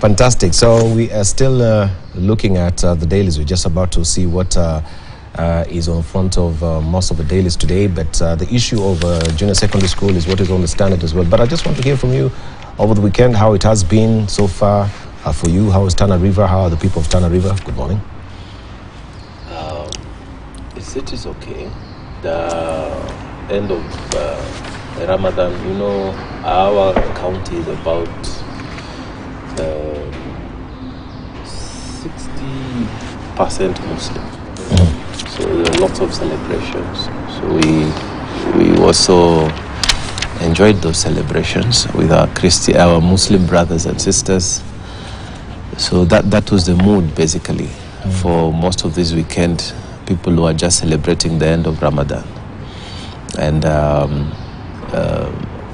Fantastic. So we are still looking at the dailies. We're just about to see what is on front of most of the dailies today. But the issue of junior secondary school is what is on the standard as well. But I just want to hear from you over the weekend how it has been so far for you. How is Tana River? How are the people of Tana River? Good morning. It is okay. The end of Ramadan, you know, our county is about 60% Muslim. So there are lots of celebrations. So we also enjoyed those celebrations with our Muslim brothers and sisters. So that was the mood basically for most of this weekend. People who are just celebrating the end of Ramadan. And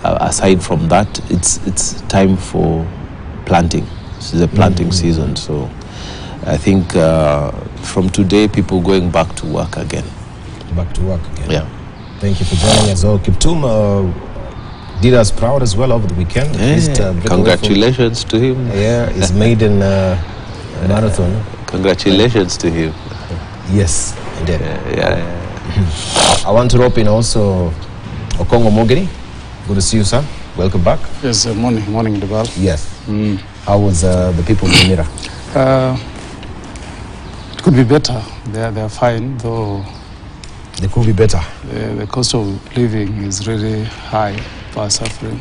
aside from that, it's time for planting. This is a planting season, so I think from today, people going back to work again. Back to work again. Yeah. Thank you for joining us all. Kiptum did us proud as well over the weekend. Yeah. Congratulations to him. Yeah, his maiden marathon. Congratulations to him. Yes, indeed. Yeah. I want to rope in also Okongo Mogeni. Good to see you, sir. Welcome back. Yes, morning, Debal. Yes. How was the people of Mira? It could be better. They're fine, though. They could be better. The cost of living is really high for suffering.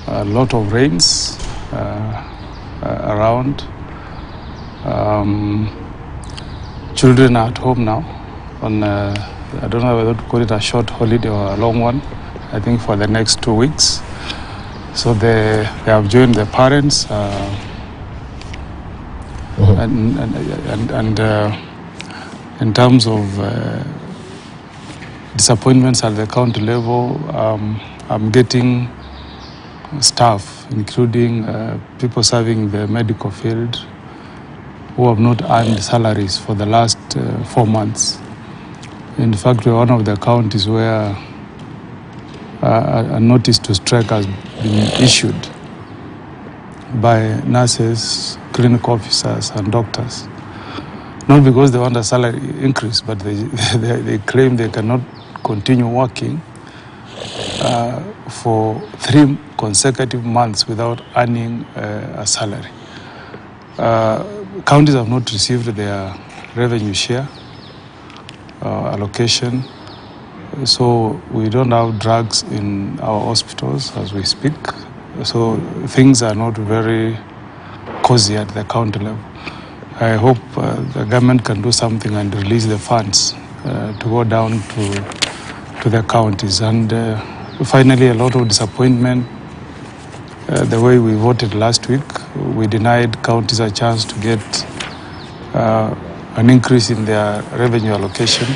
A lot of rains around. Children are at home now on, I don't know whether to call it a short holiday or a long one, I think for the next 2 weeks. So they have joined their parents and in terms of disappointments at the county level, I'm getting staff, including people serving the medical field, who have not earned salaries for the last 4 months. In fact, we're one of the counties where a notice to strike has been issued by nurses, clinical officers, and doctors. Not because they want a salary increase, but they claim they cannot continue working for 3 consecutive months without earning a salary. Counties have not received their revenue share allocation, so we don't have drugs in our hospitals as we speak. So things are not very cozy at the county level. I hope the government can do something and release the funds to go down to the counties. And finally, a lot of disappointment. The way we voted last week, we denied counties a chance to get an increase in their revenue allocation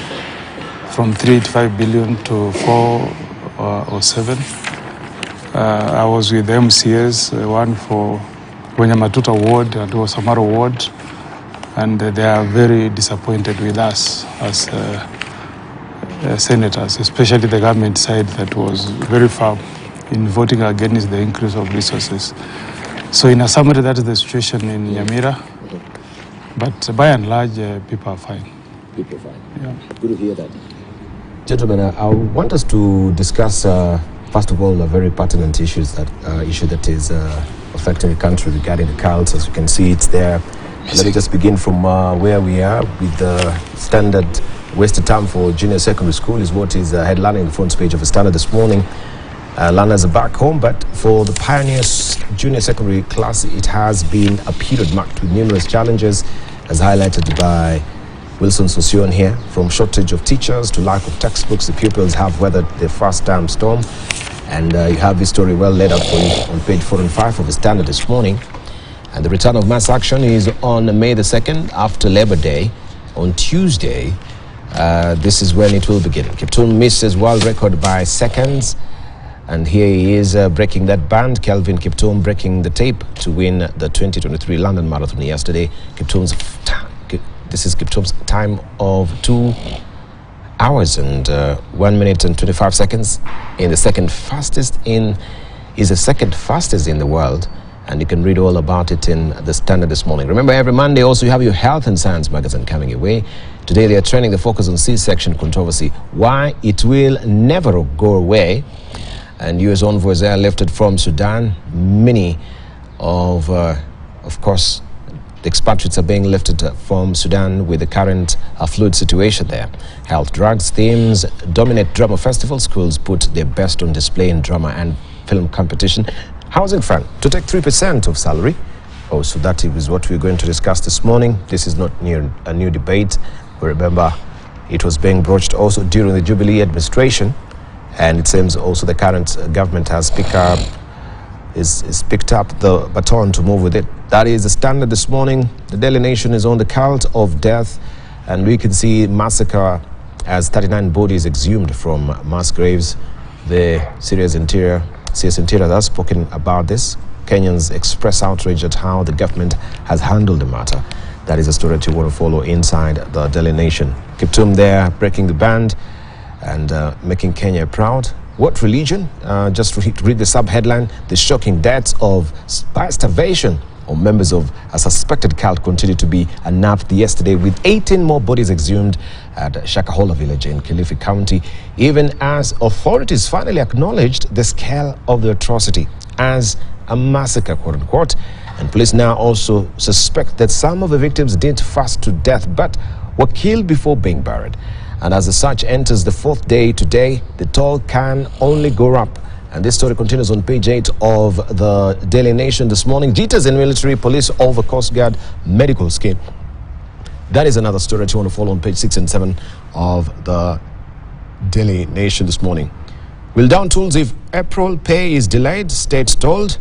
from 385 billion to 407. I was with the MCAs, one for Wanyamatuta Ward and Osamaro Ward, and they are very disappointed with us as senators, especially the government side that was very firm in voting against the increase of resources. So in a summary, that is the situation in Nyamira. But by and large, people are fine. People are fine. Yeah. Good to hear that. Gentlemen, I want us to discuss, first of all, a very pertinent issue that is affecting the country regarding the cults. As you can see, it's there. Let me just begin from where we are with the standard wasted time for junior secondary school is what is headlining the front page of the Standard this morning. Learners are back home, but for the Pioneers junior secondary class, it has been a period marked with numerous challenges, as highlighted by Wilson Sosion here. From shortage of teachers to lack of textbooks, the pupils have weathered the first-time storm. And you have this story well laid out for you on page 4 and 5 of the Standard this morning. And the return of mass action is on May the 2nd, after Labor Day. On Tuesday, this is when it will begin. Kiptum misses world record by seconds. And here he is breaking that band. Kelvin Kiptum breaking the tape to win the 2023 London Marathon yesterday. This is Kiptum's time of 2 hours and 1 minute and 25 seconds. Is the second fastest in the world And you can read all about it in the Standard this morning. Remember, every Monday also you have your Health and Science magazine coming your way. Today they are training the focus on C-section controversy, why it will never go away. And U.S. envoys there lifted from Sudan. Many of course, the expatriates are being lifted from Sudan with the current fluid situation there. Health, drugs, themes dominate drama festival. Schools put their best on display in drama and film competition. Housing fund to take 3% of salary. Oh, so that is what we're going to discuss this morning. This is not a new debate. We remember it was being broached also during the Jubilee administration, and it seems also the current government has picked up the baton to move with it. That is the Standard this morning. The Daily Nation is on the cult of death, and we can see massacre as 39 bodies exhumed from mass graves. The CS Interior has spoken about this. Kenyans express outrage at how the government has handled the matter. That is a story that you want to follow inside the Daily Nation. Kiptum there breaking the band and making Kenya proud. What religion? Just to read the sub-headline, the shocking deaths of by starvation or members of a suspected cult continue to be unearthed yesterday, with 18 more bodies exhumed at Shakahola village in Kilifi County, even as authorities finally acknowledged the scale of the atrocity as a massacre, quote unquote. And police now also suspect that some of the victims didn't fast to death but were killed before being buried. And as the search enters the 4th day today, the toll can only go up. And this story continues on page 8 of the Daily Nation this morning. Jitters in military police over Coast Guard medical scheme. That is another story that you want to follow on page 6 and 7 of the Daily Nation this morning. Will down tools if April pay is delayed, states told.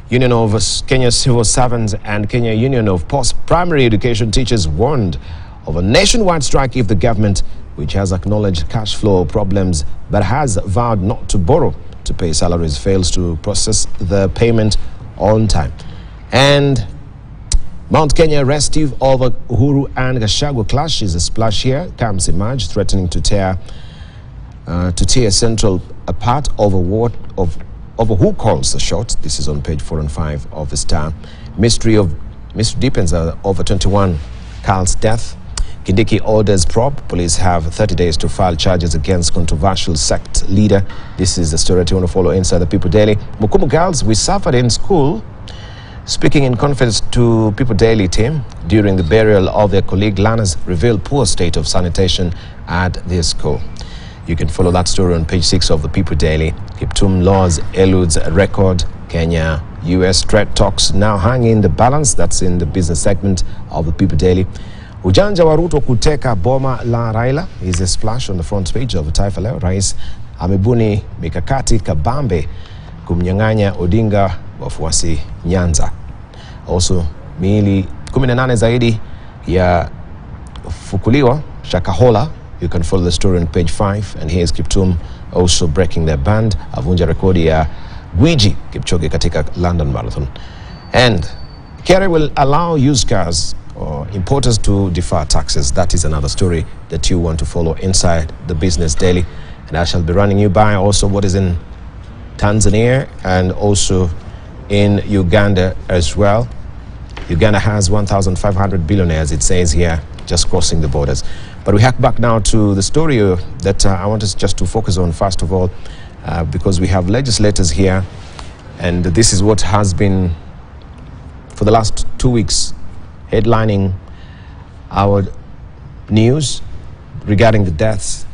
Union of Kenya Civil Servants and Kenya Union of Post-Primary Education Teachers warned of a nationwide strike if the government, which has acknowledged cash flow problems but has vowed not to borrow to pay salaries, fails to process the payment on time. And Mount Kenya restive over Uhuru and Gachagua clash is a splash here. Camps emerge threatening to tear Central apart over who calls the shot. This is on page 4 and 5 of the Star. Mystery deepens over 21 Carl's death. Kindiki orders probe. Police have 30 days to file charges against controversial sect leader. This is the story that you want to follow inside the People Daily. Mukumu girls, we suffered in school. Speaking in confidence to People Daily team during the burial of their colleague, Lanas revealed poor state of sanitation at their school. You can follow that story on page 6 of the People Daily. Kiptum laws eludes a record. Kenya, US trade talks now hang in the balance. That's in the business segment of the People Daily. Ujanja wa Ruto kuteka boma la Raila is a splash on the front page of the Taifa Leo. Rais amebuni mikakati kabambe kumnyang'anya Odinga wafuasi Nyanza. Also, miili 18 zaidi ya fukuliwa Shakahola. You can follow the story on page 5. And here's Kiptum also breaking their band. Avunja rekodi ya Gwiji Kipchoge katika London Marathon. And Kere will allow used cars or importers to defer taxes. That is another story that you want to follow inside the Business Daily. And I shall be running you by also what is in Tanzania and also in Uganda as well. Uganda has 1,500 billionaires, it says here, just crossing the borders. But we hack back now to the story that I want us just to focus on first of all, because we have legislators here, and this is what has been for the last 2 weeks headlining our news regarding the deaths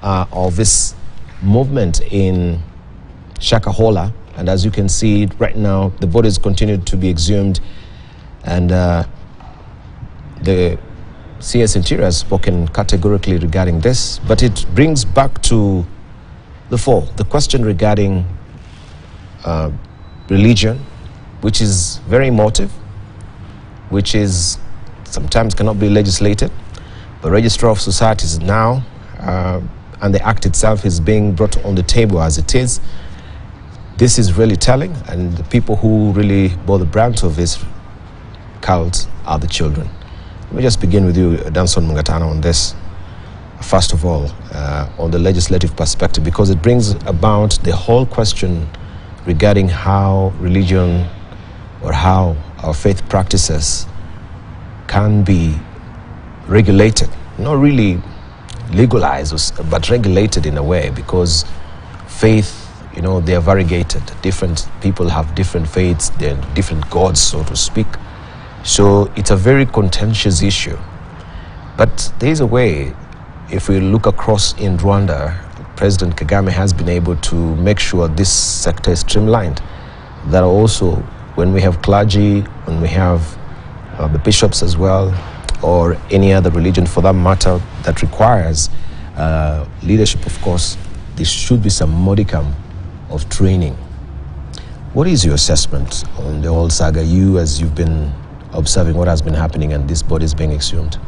of this movement in Shakahola. And as you can see right now, the bodies continue to be exhumed, and the CS Interior has spoken categorically regarding this, but it brings back to the fore the question regarding religion, which is very emotive, which is sometimes cannot be legislated. The Registrar of Societies now, and the act itself is being brought on the table as it is. This is really telling, and the people who really bore the brunt of this cult are the children. Let me just begin with you, Danson Mungatana, on this. First of all, on the legislative perspective, because it brings about the whole question regarding how religion or how our faith practices can be regulated, not really legalized, but regulated in a way, because faith, you know, they are variegated. Different people have different faiths, they're different gods, so to speak. So it's a very contentious issue. But there's a way, if we look across in Rwanda, President Kagame has been able to make sure this sector is streamlined. That also, when we have clergy, when we have the bishops as well, or any other religion for that matter that requires leadership, of course, there should be some modicum of training. What is your assessment on the whole saga, you as you've been observing what has been happening and this body is being exhumed?